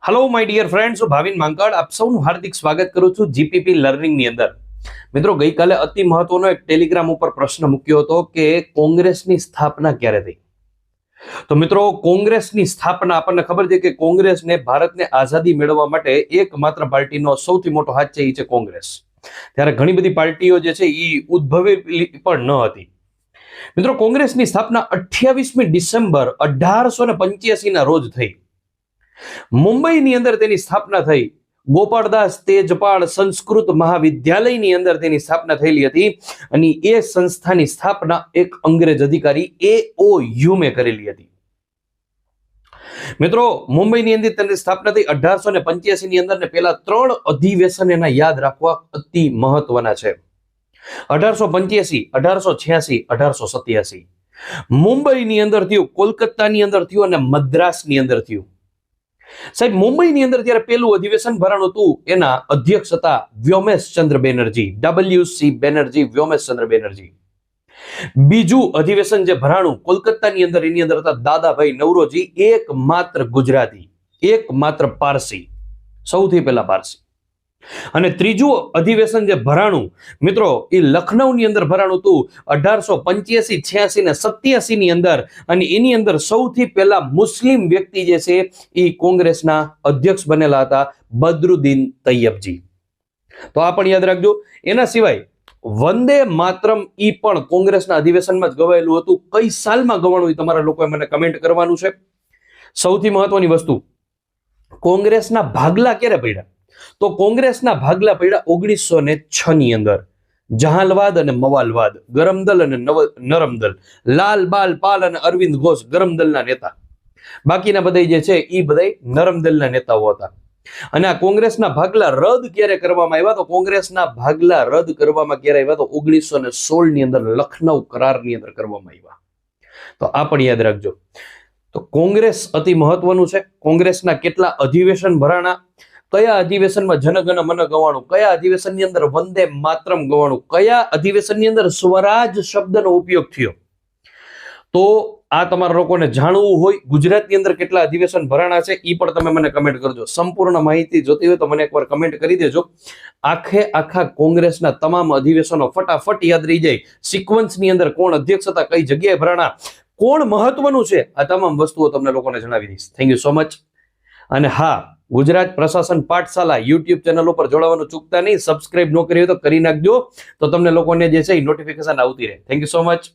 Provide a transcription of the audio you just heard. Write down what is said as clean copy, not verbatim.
Hello my dear friends, હું ભાવિન માંકડ આપ સૌનું હાર્દિક સ્વાગત કરું છું જીપીપી લર્નિંગની અંદર. મિત્રો, ગઈકાલે અતિ મહત્વનો એક ટેલિગ્રામ ઉપર પ્રશ્ન મૂક્યો હતો કે કોંગ્રેસની સ્થાપના ક્યારે થઈ. તો મિત્રો, કોંગ્રેસની સ્થાપના આપણને ખબર છે કે કોંગ્રેસને ભારતને આઝાદી મેળવવા માટે એકમાત્ર પાર્ટીનો સૌથી મોટો હાથ છે એ છે કોંગ્રેસ. ત્યારે ઘણી બધી પાર્ટીઓ જે છે એ ઉદ્ભવેલી પણ ન હતી. મિત્રો, કોંગ્રેસની સ્થાપના 28મી ડિસેમ્બર 1885 ના રોજ થઈ. મુંબઈની અંદર તેની સ્થાપના થઈ. ગોપાળદાસ તેજપાળ સંસ્કૃત મહાવિદ્યાલયની અંદર તેની સ્થાપના થયેલી હતી અને એ સંસ્થાની સ્થાપના એક અંગ્રેજ અધિકારી A.O. હ્યુમે કરેલી હતી. મિત્રો, મુંબઈની અંદર તેની સ્થાપના થઈ 1885 ની અંદર ને પેલા 3 અધિવેશન એના યાદ રાખવા અતિ મહત્વના છે. 1885, 1886, 1887. મુંબઈની અંદર થયું, કોલકાતાની અંદર થયું અને મદ્રાસની અંદર થયું. સાહેબ, મુંબઈની અંદર ત્યારે પેલું અધિવેશન ભરાણું હતું, એના અધ્યક્ષ હતા વ્યોમેશચંદ્ર બેનર્જી, WC બેનર્જી, વ્યોમેશચંદ્ર બેનર્જી. બીજું અધિવેશન જે ભરાણું કોલકાતાની અંદર, એની અંદર હતા દાદાભાઈ નવરોજી, એકમાત્ર ગુજરાતી, એકમાત્ર પારસી, સૌથી પહેલા પારસી. અને ત્રીજું અધિવેશન જે ભરાણું મિત્રો એ લખનૌની અંદર ભરાણું હતું 1885, 86 ને 87 ની અંદર, અને એની અંદર સૌથી પહેલા મુસ્લિમ વ્યક્તિ જે છે એ કોંગ્રેસના અધ્યક્ષ બનેલા હતા બદરુદ્દીન તૈયબજી. તો આ પણ યાદ રાખજો. એના સિવાય વંદે માતરમ ઈ પણ કોંગ્રેસના અધિવેશનમાં જ ગવાયેલું હતું. કઈ સાલમાં ગવાણું એ તમારા લોકોએ મને કમેન્ટ કરવાનું છે. સૌથી મહત્વની વસ્તુ, કોંગ્રેસના ભાગલા ક્યારે પડ્યા? તો કોંગ્રેસના ભાગલા પડ્યા 1906 ની અંદર. જહાલવાદ અને મવાલવાદ, ગરમદલ અને નરમદલ, લાલ બાલ પાલ અને અરવિંદ ઘોષ ગરમદલના નેતા. બાકીના બધા જે છે એ બધા નરમદલના નેતાઓ હતા. અને આ કોંગ્રેસના ભાગલા રદ ક્યારે કરવામાં આવ્યા? તો કોંગ્રેસના ભાગલા રદ કરવામાં ક્યારે આવ્યા? તો 1916 ની અંદર લખનૌ કરારની અંદર કરવામાં આવ્યા. તો આ પણ યાદ રાખજો. તો કોંગ્રેસ અતિ મહત્વનું છે. કોંગ્રેસના કેટલા અધિવેશન ભરાણા, કયા અધિવેશનમાં જનગણ મન ગવાણું, કયા અધિવેશનની અંદર વંદે માતરમ ગવાણું, કયા અધિવેશનની અંદર સ્વરાજ શબ્દનો ઉપયોગ થયો. તો આ તમારા લોકોને જાણવું હોય, ગુજરાતની અંદર કેટલા અધિવેશન ભરાણા છે એ પણ તમે મને કમેન્ટ કરજો. સંપૂર્ણ માહિતી જોતી હોય તો મને એકવાર કમેન્ટ કરી દેજો. આખા કોંગ્રેસના તમામ અધિવેશનો ફટાફટ યાદ રહી જાય. સિક્વન્સની અંદર કોણ અધ્યક્ષ હતા, કઈ જગ્યાએ ભરાણા, કોણ મહત્વનું છે, આ તમામ વસ્તુઓ તમને લોકોને જણાવી દઈશ. Thank you so much. અને હા, ગુજરાત પ્રશાસન પાઠશાલા યુટ્યુબ ચેનલ ઉપર જોડાવાનું ચૂકતા નહીં. સબસ્ક્રાઇબ ન કરી હોય તો કરી નાખજો, તો તમને લોકોને જે છે એ નોટિફિકેશન આવતી રહે. Thank you so much.